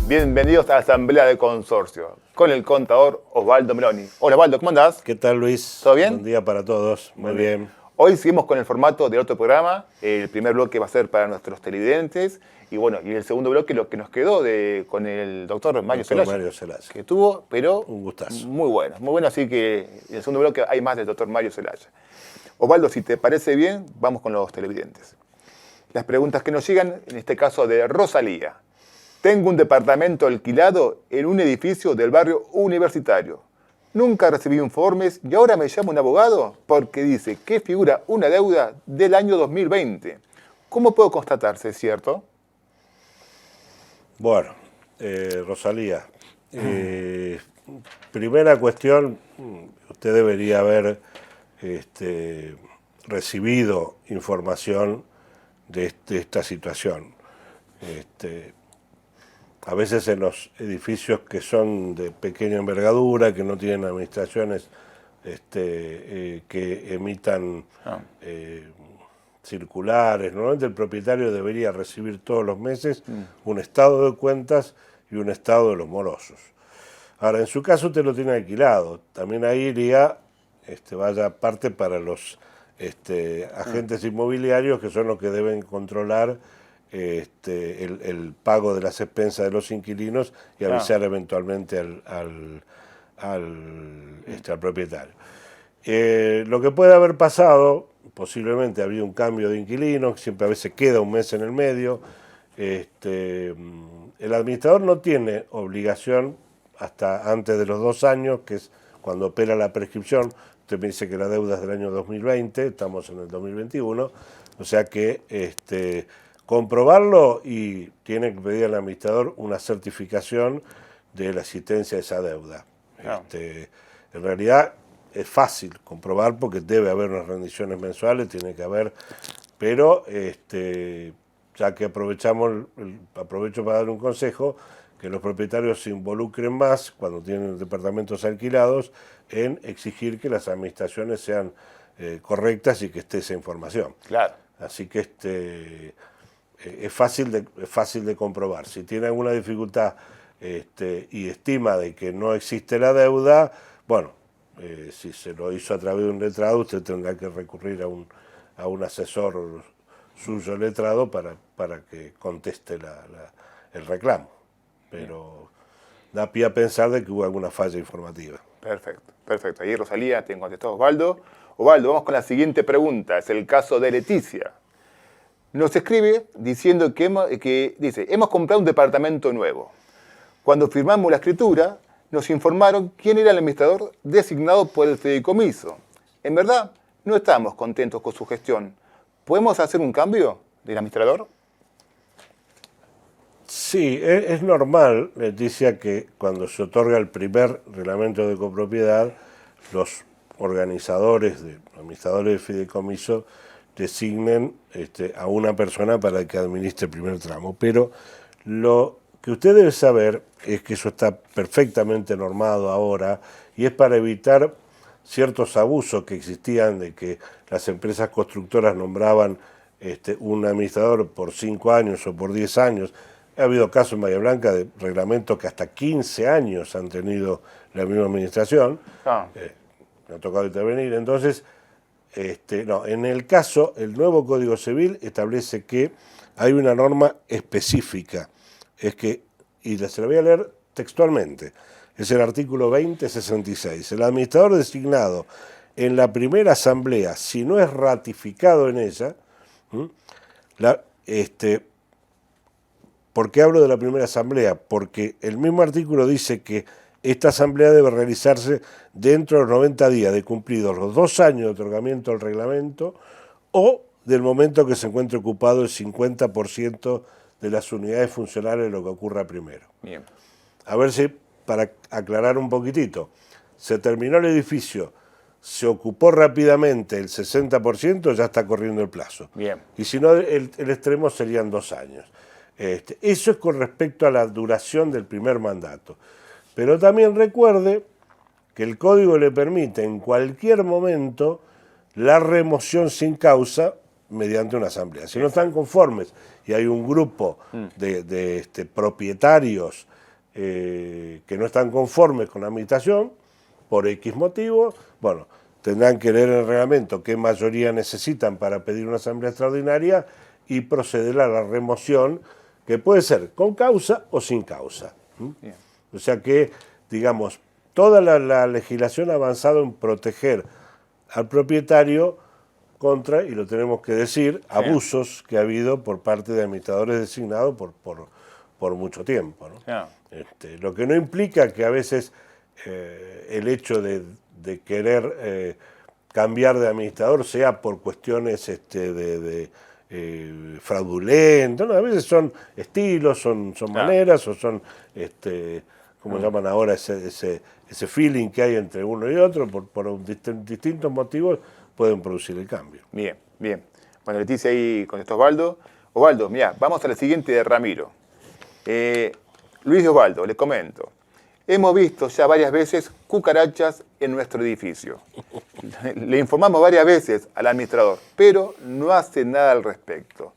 Bienvenidos a la Asamblea de Consorcio, con el contador Osvaldo Meloni. Hola Osvaldo, ¿cómo andás? ¿Qué tal, Luis? ¿Todo bien? Buen día para todos, muy bien. Hoy seguimos con el formato del otro programa. El primer bloque va a ser para nuestros televidentes. Y bueno, y el segundo bloque lo que nos quedó con el doctor Mario Zelaya. Que tuvo, pero un gustazo. Muy bueno, así que en el segundo bloque hay más del doctor Mario Zelaya. Osvaldo, si te parece bien, vamos con los televidentes. Las preguntas que nos llegan, en este caso de Rosalía. Tengo un departamento alquilado en un edificio del barrio Universitario. Nunca recibí informes y ahora me llama un abogado porque dice que figura una deuda del año 2020. ¿Cómo puedo constatarse, es cierto? Bueno, Rosalía, primera cuestión, usted debería haber recibido información de esta situación. A veces en los edificios que son de pequeña envergadura, que no tienen administraciones que emitan circulares, normalmente el propietario debería recibir todos los meses un estado de cuentas y un estado de los morosos. Ahora, en su caso usted lo tiene alquilado, también ahí iría, vaya parte para los agentes inmobiliarios, que son los que deben controlar el pago de las expensas de los inquilinos y avisar eventualmente al propietario. Lo que puede haber pasado, posiblemente había un cambio de inquilinos, siempre a veces queda un mes en el medio. El administrador no tiene obligación hasta antes de los 2 años, que es cuando opera la prescripción. Usted me dice que la deuda es del año 2020, estamos en el 2021, o sea que comprobarlo y tiene que pedir al administrador una certificación de la existencia de esa deuda. En realidad es fácil comprobar porque debe haber unas rendiciones mensuales, tiene que haber, pero ya que aprovecho para dar un consejo, que los propietarios se involucren más cuando tienen departamentos alquilados en exigir que las administraciones sean correctas y que esté esa información. Claro. Así que es fácil de comprobar. Si tiene alguna dificultad y estima de que no existe la deuda, bueno, si se lo hizo a través de un letrado, usted tendrá que recurrir a un asesor suyo letrado para que conteste el reclamo. Pero da pie a pensar de que hubo alguna falla informativa. Perfecto. Ahí Rosalía, te contestó Osvaldo. Osvaldo, vamos con la siguiente pregunta. Es el caso de Leticia. Nos escribe diciendo que dice, hemos comprado un departamento nuevo. Cuando firmamos la escritura, nos informaron quién era el administrador designado por el fideicomiso. En verdad, no estamos contentos con su gestión. ¿Podemos hacer un cambio del administrador? Sí, es normal, Leticia, que cuando se otorga el primer reglamento de copropiedad, los organizadores, administradores del fideicomiso, designen a una persona para que administre el primer tramo. Pero lo que usted debe saber es que eso está perfectamente normado ahora y es para evitar ciertos abusos que existían de que las empresas constructoras nombraban un administrador por 5 años o por 10 años. Ha habido casos en Bahía Blanca de reglamentos que hasta 15 años han tenido la misma administración. Me ha tocado intervenir. Entonces, no, en el caso, el nuevo Código Civil establece que hay una norma específica. Y se la voy a leer textualmente. Es el artículo 2066. El administrador designado en la primera asamblea, si no es ratificado en ella, ¿por qué hablo de la primera asamblea? Porque el mismo artículo dice que esta asamblea debe realizarse dentro de los 90 días de cumplidos los 2 años de otorgamiento del reglamento o del momento que se encuentre ocupado el 50% de las unidades funcionales de lo que ocurra primero. Bien. A ver si, para aclarar un poquitito, se terminó el edificio, se ocupó rápidamente el 60%, ya está corriendo el plazo. Bien. Y si no, el extremo serían 2 años. Eso es con respecto a la duración del primer mandato. Pero también recuerde que el código le permite en cualquier momento la remoción sin causa mediante una asamblea. Si no están conformes y hay un grupo de propietarios que no están conformes con la administración, por X motivo, bueno, tendrán que leer el reglamento qué mayoría necesitan para pedir una asamblea extraordinaria y proceder a la remoción, que puede ser con causa o sin causa. Bien. O sea que, digamos, toda la legislación ha avanzado en proteger al propietario contra, y lo tenemos que decir, abusos que ha habido por parte de administradores designados por mucho tiempo, ¿no? Lo que no implica que a veces el hecho de querer cambiar de administrador sea por cuestiones fraudulentas, ¿no? A veces son estilos, son maneras, o son, como llaman ahora, ese feeling que hay entre uno y otro, por distintos motivos pueden producir el cambio. Bien, bien. Bueno, Leticia ahí contestó Osvaldo. Osvaldo, mira, vamos a la siguiente de Ramiro. Luis y Osvaldo, les comento. Hemos visto ya varias veces cucarachas en nuestro edificio. Le informamos varias veces al administrador, pero no hace nada al respecto.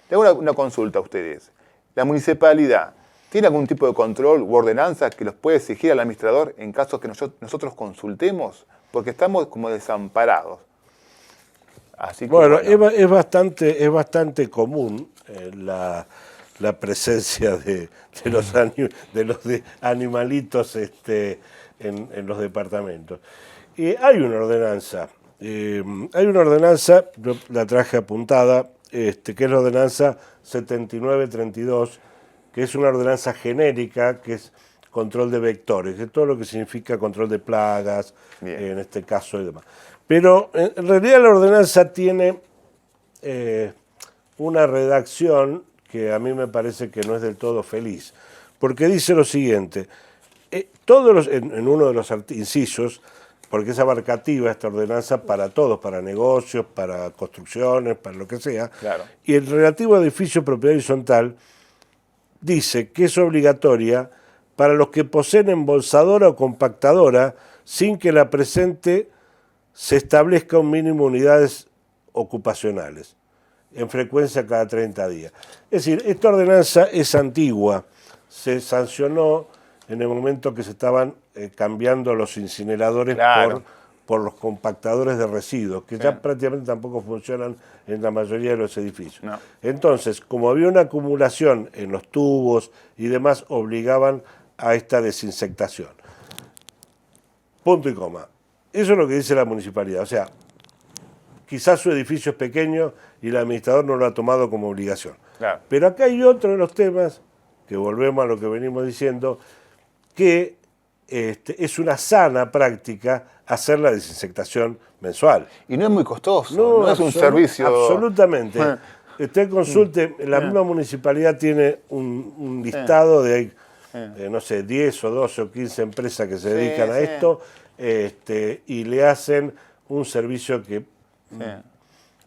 Le hago una consulta a ustedes. ¿La municipalidad tiene algún tipo de control u ordenanza que los puede exigir al administrador en caso que nosotros consultemos? Porque estamos como desamparados. Así que, bueno, es bastante común la presencia de los animalitos en los departamentos. Hay una ordenanza, yo la traje apuntada, que es la ordenanza 7932, que es una ordenanza genérica, que es control de vectores, de todo lo que significa control de plagas, en este caso y demás. Pero en realidad la ordenanza tiene una redacción que a mí me parece que no es del todo feliz, porque dice lo siguiente, en uno de los incisos, porque es abarcativa esta ordenanza para todos, para negocios, para construcciones, para lo que sea, claro. Y el relativo a edificio propiedad horizontal dice que es obligatoria para los que poseen embolsadora o compactadora sin que la presente se establezca un mínimo de unidades ocupacionales, en frecuencia cada 30 días. Es decir, esta ordenanza es antigua, se sancionó en el momento que se estaban cambiando los incineradores por los compactadores de residuos, que ya prácticamente tampoco funcionan en la mayoría de los edificios. No. Entonces, como había una acumulación en los tubos y demás, obligaban a esta desinsectación. Punto y coma. Eso es lo que dice la municipalidad. O sea, quizás su edificio es pequeño y el administrador no lo ha tomado como obligación. Claro. Pero acá hay otro de los temas, que volvemos a lo que venimos diciendo, que es una sana práctica hacer la desinsectación mensual. Y no es muy costoso, no es un servicio... Absolutamente. Usted consulte, la misma municipalidad tiene un listado de, no sé, 10 o 12 o 15 empresas que se dedican a esto, y le hacen un servicio que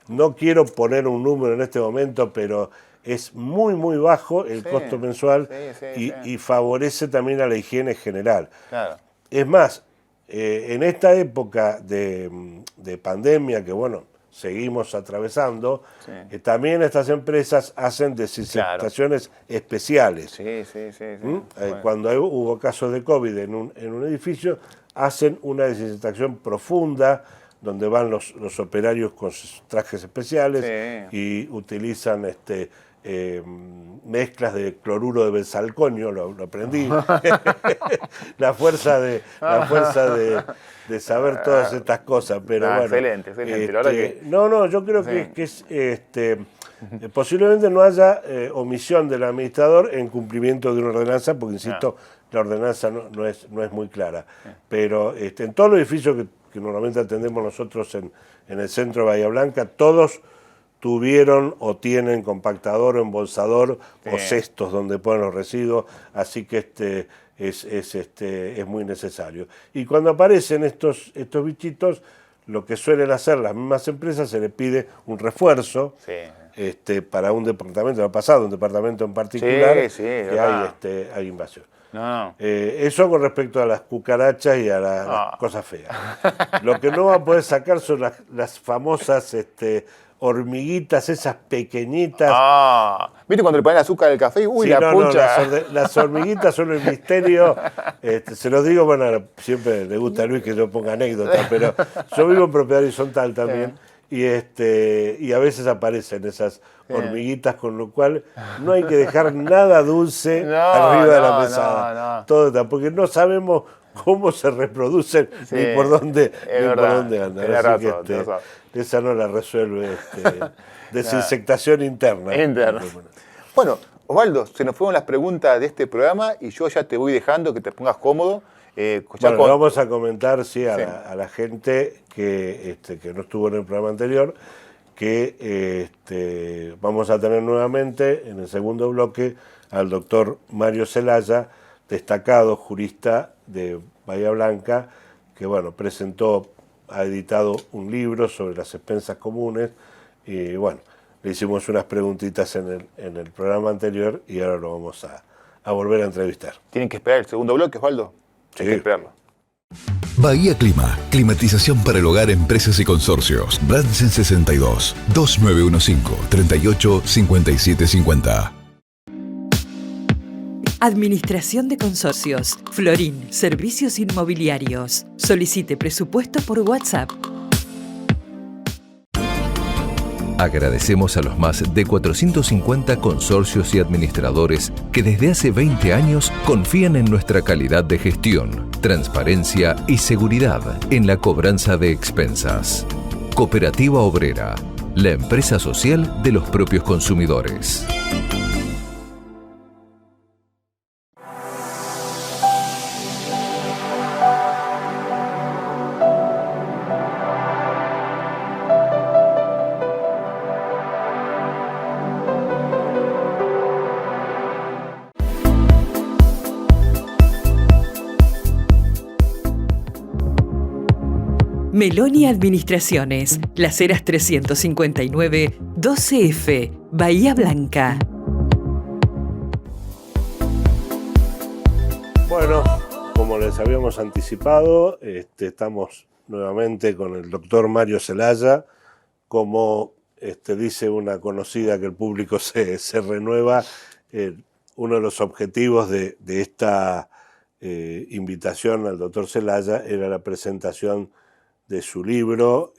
no quiero poner un número en este momento, pero es muy, muy bajo el costo mensual y favorece también a la higiene general. Claro. Es más, en esta época de pandemia, que bueno, seguimos atravesando, también estas empresas hacen desinsectaciones especiales. Cuando hubo casos de COVID en un edificio, hacen una desinfectación profunda, donde van los operarios con sus trajes especiales y utilizan mezclas de cloruro de benzalconio, lo aprendí. la fuerza de saber todas estas cosas, pero bueno. Excelente. La verdad que... No, yo creo que es posiblemente no haya omisión del administrador en cumplimiento de una ordenanza, porque insisto, la ordenanza no es muy clara. Pero en todos los edificios que normalmente atendemos nosotros en el centro de Bahía Blanca, todos tuvieron o tienen compactador o embolsador o cestos donde ponen los residuos, así que es muy necesario. Y cuando aparecen estos bichitos, lo que suelen hacer las mismas empresas, se les pide un refuerzo para un departamento, ha pasado un departamento en particular, que hay invasión. No. Eso con respecto a las cucarachas y a las cosas feas. Lo que no va a poder sacar son las famosas hormiguitas, esas pequeñitas. ¿Viste cuando le ponen azúcar al café? Uy, Sí, la no, pucha. las hormiguitas son el misterio. Se los digo, bueno, siempre le gusta a Luis que yo ponga anécdotas, pero yo vivo en propiedad horizontal también. Y a veces aparecen esas hormiguitas, con lo cual no hay que dejar nada dulce arriba de la mesada. Todo está, porque no sabemos cómo se reproducen ni por dónde andan. Así que esa no la resuelve desinsectación interna. Bueno, Osvaldo, se nos fueron las preguntas de este programa y yo ya te voy dejando que te pongas cómodo. Bueno, vamos a comentar a la gente que no estuvo en el programa anterior, que vamos a tener nuevamente en el segundo bloque al doctor Mario Zelaya, destacado jurista de Bahía Blanca, que bueno, ha editado un libro sobre las expensas comunes y bueno, le hicimos unas preguntitas en el programa anterior y ahora lo vamos a volver a entrevistar. ¿Tienen que esperar el segundo bloque, Osvaldo? Sí. Hay que esperarlo. Bahía Clima, climatización para el hogar, empresas y consorcios. Bransen 62 2915 38 57 50. Administración de consorcios. Florín, servicios inmobiliarios. Solicite presupuesto por WhatsApp. Agradecemos a los más de 450 consorcios y administradores que desde hace 20 años confían en nuestra calidad de gestión, transparencia y seguridad en la cobranza de expensas. Cooperativa Obrera, la empresa social de los propios consumidores. Meloni Administraciones, Las Heras 359, 12F, Bahía Blanca. Bueno, como les habíamos anticipado, estamos nuevamente con el doctor Mario Zelaya. Como dice una conocida que el público se renueva, uno de los objetivos de esta invitación al doctor Zelaya era la presentación de su libro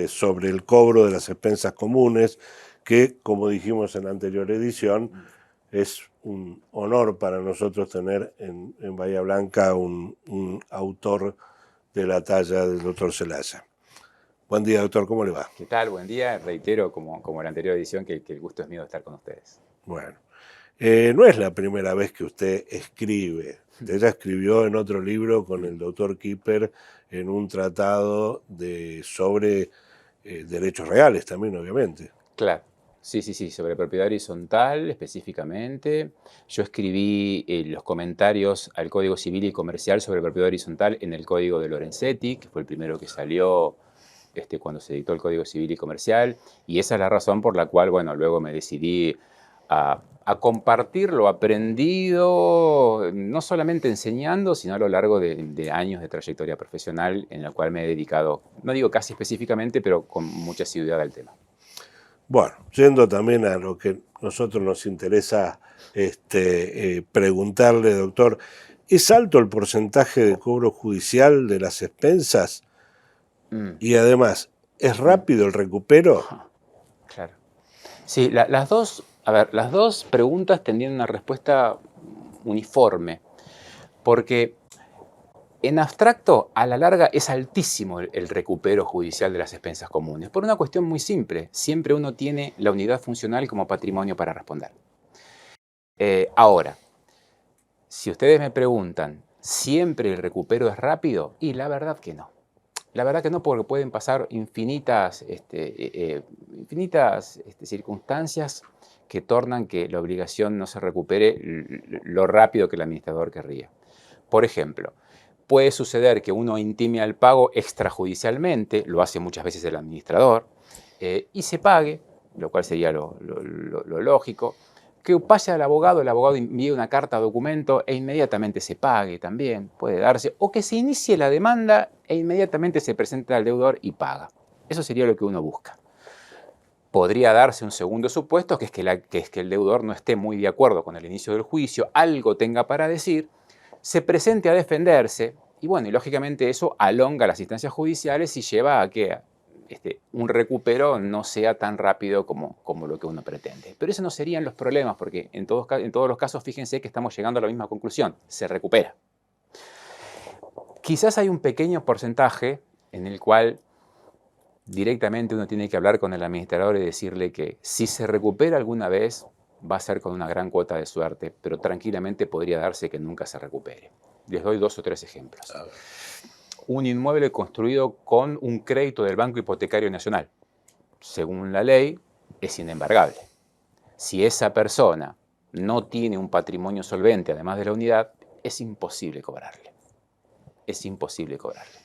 sobre el cobro de las expensas comunes, que, como dijimos en la anterior edición, es un honor para nosotros tener en Bahía Blanca un autor de la talla del doctor Zelaya. Buen día, doctor, ¿cómo le va? ¿Qué tal? Buen día. Reitero, como en la anterior edición, que el gusto es mío de estar con ustedes. Bueno, no es la primera vez que usted escribe. Usted ya escribió en otro libro con el doctor Kipper en un tratado sobre derechos reales también, obviamente. Claro, sí, sobre propiedad horizontal específicamente. Yo escribí los comentarios al Código Civil y Comercial sobre propiedad horizontal en el Código de Lorenzetti, que fue el primero que salió cuando se dictó el Código Civil y Comercial, y esa es la razón por la cual, bueno, luego me decidí a compartir lo aprendido, no solamente enseñando, sino a lo largo de años de trayectoria profesional en la cual me he dedicado, no digo casi específicamente, pero con mucha asiduidad al tema. Bueno, yendo también a lo que a nosotros nos interesa preguntarle, doctor, ¿es alto el porcentaje de cobro judicial de las expensas? Y además, ¿es rápido el recupero? Claro. Sí, las dos preguntas tendrían una respuesta uniforme, porque en abstracto, a la larga, es altísimo el recupero judicial de las expensas comunes, por una cuestión muy simple. Siempre uno tiene la unidad funcional como patrimonio para responder. Ahora, si ustedes me preguntan, ¿siempre el recupero es rápido? Y la verdad que no. La verdad que no, porque pueden pasar infinitas circunstancias que tornan que la obligación no se recupere lo rápido que el administrador querría. Por ejemplo, puede suceder que uno intime al pago extrajudicialmente, lo hace muchas veces el administrador, y se pague, lo cual sería lo lógico, que pase al abogado, el abogado envíe una carta o documento e inmediatamente se pague también, puede darse, o que se inicie la demanda e inmediatamente se presenta al deudor y paga. Eso sería lo que uno busca. Podría darse un segundo supuesto, que es que el deudor no esté muy de acuerdo con el inicio del juicio, algo tenga para decir, se presente a defenderse, y bueno, y lógicamente eso alonga las instancias judiciales y lleva a que un recupero no sea tan rápido como lo que uno pretende. Pero esos no serían los problemas, porque en todos los casos, fíjense que estamos llegando a la misma conclusión, se recupera. Quizás hay un pequeño porcentaje en el cual directamente uno tiene que hablar con el administrador y decirle que si se recupera alguna vez, va a ser con una gran cuota de suerte, pero tranquilamente podría darse que nunca se recupere. Les doy 2 o 3 ejemplos. Un inmueble construido con un crédito del Banco Hipotecario Nacional. Según la ley, es inembargable. Si esa persona no tiene un patrimonio solvente, además de la unidad, es imposible cobrarle. Es imposible cobrarle.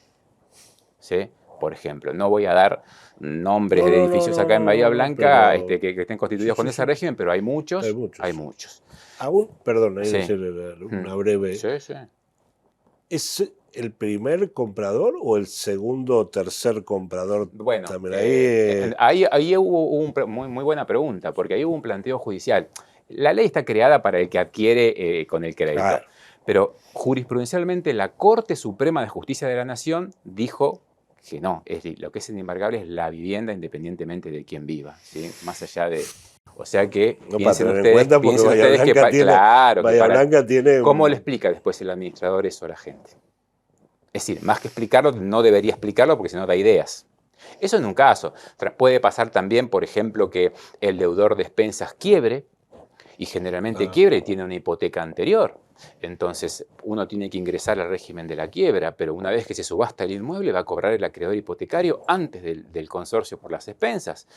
¿Sí? Por ejemplo, no voy a dar nombres de edificios acá en Bahía Blanca que estén constituidos con ese régimen, pero hay muchos. Hay muchos. Aún, perdón, ahí una breve. Sí. ¿Es el primer comprador o el segundo o tercer comprador? Bueno, también ahí hubo muy buena pregunta, porque ahí hubo un planteo judicial. La ley está creada para el que adquiere con el crédito. Claro. Pero jurisprudencialmente la Corte Suprema de Justicia de la Nación dijo que no, lo que es inembargable es la vivienda independientemente de quién viva, ¿sí? Más allá de... O sea que no, piensen ustedes que claro, Bahía Blanca tiene... ¿Cómo le explica después el administrador eso a la gente? Es decir, más que explicarlo, no debería explicarlo porque si no da ideas. Eso en un caso. Puede pasar también, por ejemplo, que el deudor de expensas quiebre, y generalmente quiebra y tiene una hipoteca anterior. Entonces, uno tiene que ingresar al régimen de la quiebra, pero una vez que se subasta el inmueble va a cobrar el acreedor hipotecario antes del consorcio por las expensas.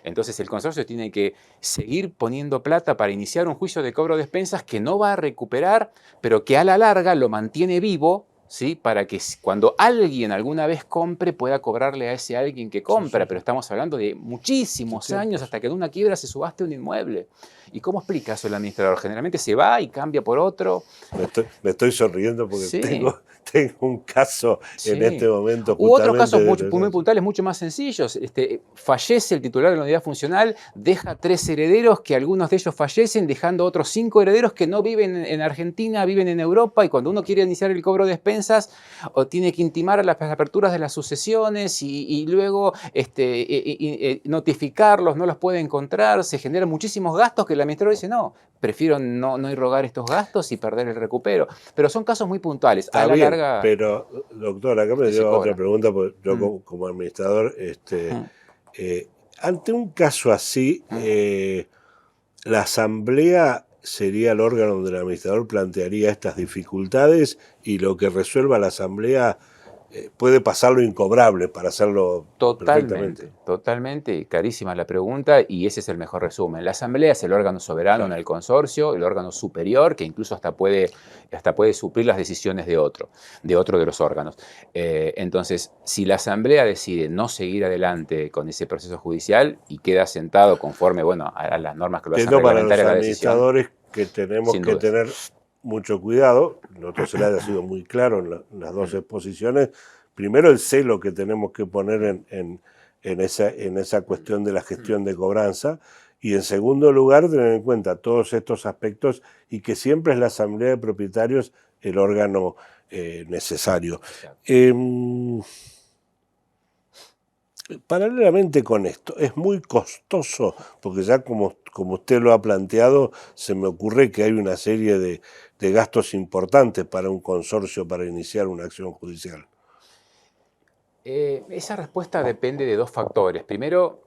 Entonces, el consorcio tiene que seguir poniendo plata para iniciar un juicio de cobro de expensas que no va a recuperar, pero que a la larga lo mantiene vivo, ¿sí? Para que cuando alguien alguna vez compre pueda cobrarle a ese alguien que compra, pero estamos hablando de muchísimos años hasta que en una quiebra se subaste un inmueble. ¿Y cómo explica eso el administrador? Generalmente se va y cambia por otro. Me estoy sonriendo porque tengo un caso en este momento. Hubo otros casos muy puntuales, mucho más sencillos. Fallece el titular de la unidad funcional, deja 3 herederos, que algunos de ellos fallecen, dejando otros 5 herederos que no viven en Argentina, viven en Europa, y cuando uno quiere iniciar el cobro de expensas, o tiene que intimar a las aperturas de las sucesiones y luego notificarlos, no los puede encontrar, se generan muchísimos gastos que el administrador dice, no, prefiero no irrogar estos gastos y perder el recupero. Pero son casos muy puntuales. Está bien, larga, pero, doctor, acá me lleva otra pregunta, porque yo como administrador, ante un caso así, la asamblea sería el órgano donde el administrador plantearía estas dificultades y lo que resuelva la asamblea puede pasarlo incobrable para hacerlo perfectamente. Totalmente, carísima la pregunta y ese es el mejor resumen. La asamblea es el órgano soberano en el consorcio, el órgano superior que incluso hasta puede suplir las decisiones de otro de los órganos. Entonces, si la asamblea decide no seguir adelante con ese proceso judicial y queda sentado conforme a las normas que lo hacen reglamentar a la decisión. Para los administradores que tenemos que tener mucho cuidado, nosotros se le ha sido muy claro en las 2 exposiciones. Primero, el celo que tenemos que poner en esa cuestión de la gestión de cobranza. Y en segundo lugar, tener en cuenta todos estos aspectos y que siempre es la asamblea de propietarios el órgano necesario. Paralelamente con esto, es muy costoso, porque ya como usted lo ha planteado, se me ocurre que hay una serie de gastos importantes para un consorcio para iniciar una acción judicial. Esa respuesta depende de 2 factores. Primero,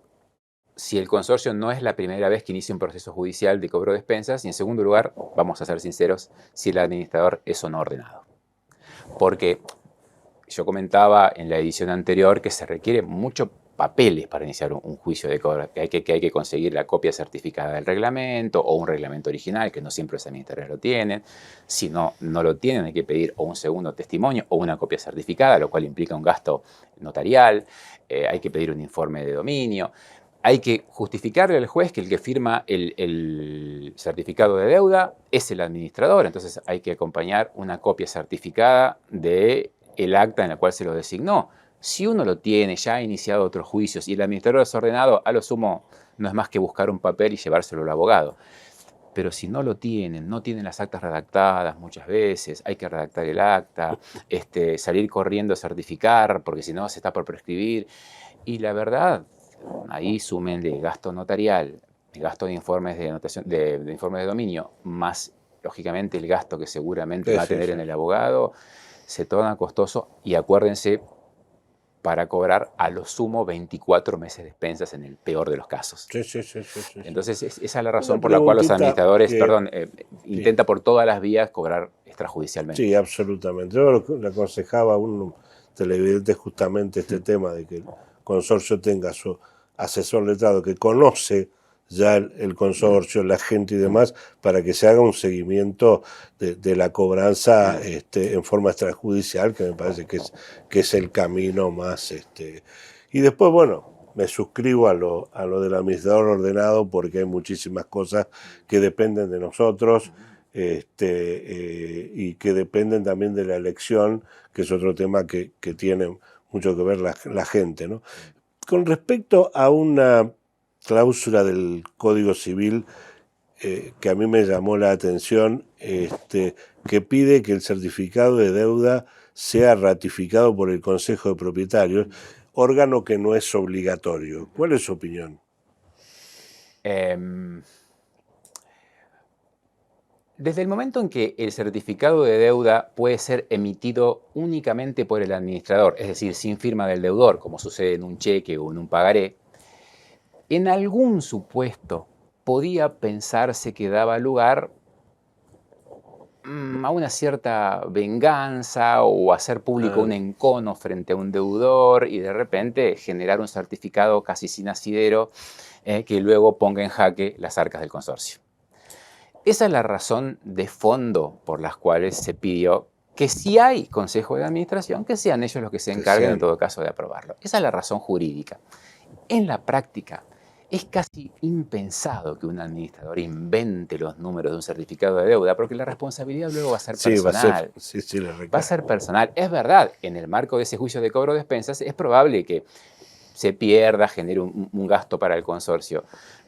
si el consorcio no es la primera vez que inicia un proceso judicial de cobro de expensas, y en segundo lugar, vamos a ser sinceros, si el administrador es o no ordenado. Porque yo comentaba en la edición anterior que se requiere mucho papeles para iniciar un juicio de cobro, que hay que conseguir la copia certificada del reglamento o un reglamento original, que no siempre los administradores lo tienen. Si no lo tienen, hay que pedir o un segundo testimonio o una copia certificada, lo cual implica un gasto notarial. Hay que pedir un informe de dominio. Hay que justificarle al juez que el que firma el certificado de deuda es el administrador, entonces hay que acompañar una copia certificada del acta en la cual se lo designó. Si uno lo tiene, ya ha iniciado otros juicios y el administrador es ordenado, a lo sumo no es más que buscar un papel y llevárselo al abogado. Pero si no lo tienen, no tienen las actas redactadas muchas veces, hay que redactar el acta, salir corriendo a certificar, porque si no se está por prescribir. Y la verdad, ahí súmenle gasto notarial, el gasto de informes de anotación, de informes de dominio, más lógicamente el gasto que seguramente va a tener en el abogado, se torna costoso. Y acuérdense, para cobrar a lo sumo 24 meses de expensas en el peor de los casos. Sí. Entonces, esa es la razón por la cual los administradores, intenta por todas las vías cobrar extrajudicialmente. Sí, absolutamente. Yo le aconsejaba a un televidente justamente este tema de que el consorcio tenga su asesor letrado que conoce ya el consorcio, la gente y demás, para que se haga un seguimiento de la cobranza en forma extrajudicial, que me parece que es el camino más... Y después, bueno, me suscribo a lo del administrador ordenado, porque hay muchísimas cosas que dependen de nosotros y que dependen también de la elección, que es otro tema que tiene mucho que ver la gente, ¿no? Con respecto a una cláusula del Código Civil que a mí me llamó la atención, que pide que el certificado de deuda sea ratificado por el Consejo de Propietarios, órgano que no es obligatorio. ¿Cuál es su opinión? Desde el momento en que el certificado de deuda puede ser emitido únicamente por el administrador, es decir, sin firma del deudor, como sucede en un cheque o en un pagaré, en algún supuesto podía pensarse que daba lugar a una cierta venganza o hacer público un encono frente a un deudor y de repente generar un certificado casi sin asidero que luego ponga en jaque las arcas del consorcio. Esa es la razón de fondo por las cuales se pidió que si hay consejo de administración, que sean ellos los que se encarguen en todo caso de aprobarlo. Esa es la razón jurídica. En la práctica, es casi impensado que un administrador invente los números de un certificado de deuda, porque la responsabilidad luego va a ser personal. Va a ser personal. Es verdad, en el marco de ese juicio de cobro de expensas es probable que se pierda, genere un gasto para el consorcio.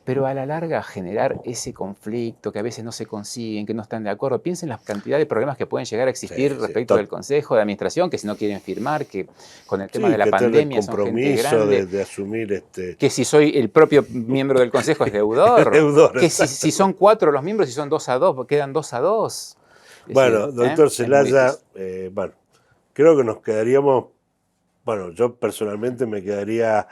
Pero a la larga generar ese conflicto que a veces no se consiguen, que no están de acuerdo. Piensen la cantidad de problemas que pueden llegar a existir respecto del Consejo de Administración, que si no quieren firmar, que con el tema de la pandemia son gente grande. De asumir que si soy el propio miembro del Consejo es deudor. Que si son 4 los miembros y son 2-2, quedan 2-2. Bueno, doctor Zelaya, bueno, creo que nos quedaríamos, bueno, yo personalmente me quedaría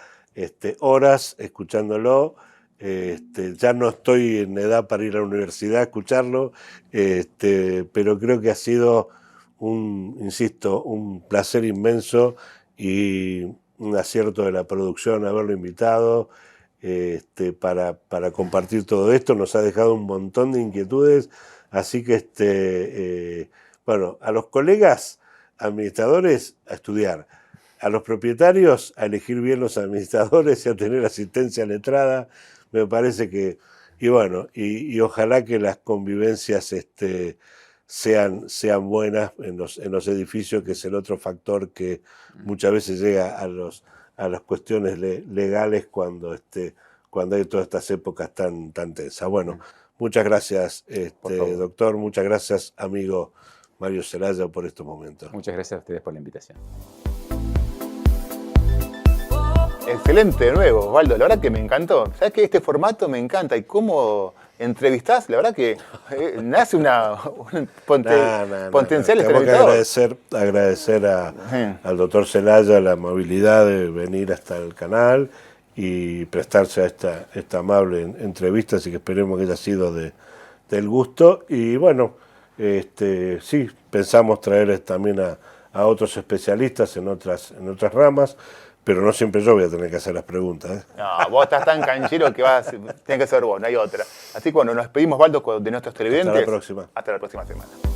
horas escuchándolo. Ya no estoy en edad para ir a la universidad a escucharlo, pero creo que ha sido insisto, un placer inmenso y un acierto de la producción haberlo invitado para compartir todo esto. Nos ha dejado un montón de inquietudes, así que bueno, a los colegas administradores a estudiar, a los propietarios a elegir bien los administradores y a tener asistencia letrada. Me parece que, y bueno, y ojalá que las convivencias sean buenas en los edificios, que es el otro factor que muchas veces llega a las cuestiones legales cuando hay todas estas épocas tan tensas. Bueno, muchas gracias, doctor, muchas gracias, amigo Mario Zelaya, por estos momentos. Muchas gracias a ustedes por la invitación. Excelente, de nuevo, Osvaldo. La verdad que me encantó. ¿Sabes qué? Este formato me encanta. Y cómo entrevistás, la verdad que nace un potencial entrevistador. Tengo que agradecer al doctor Zelaya la amabilidad de venir hasta el canal y prestarse a esta amable entrevista, así que esperemos que haya sido del gusto. Y bueno, sí, pensamos traer también a otros especialistas en otras ramas. Pero no siempre yo voy a tener que hacer las preguntas. No, vos estás tan canchero que tenés que ser vos, no hay otra. Así que bueno, nos despedimos, Osvaldo, de nuestros televidentes. Hasta la próxima. Hasta la próxima semana.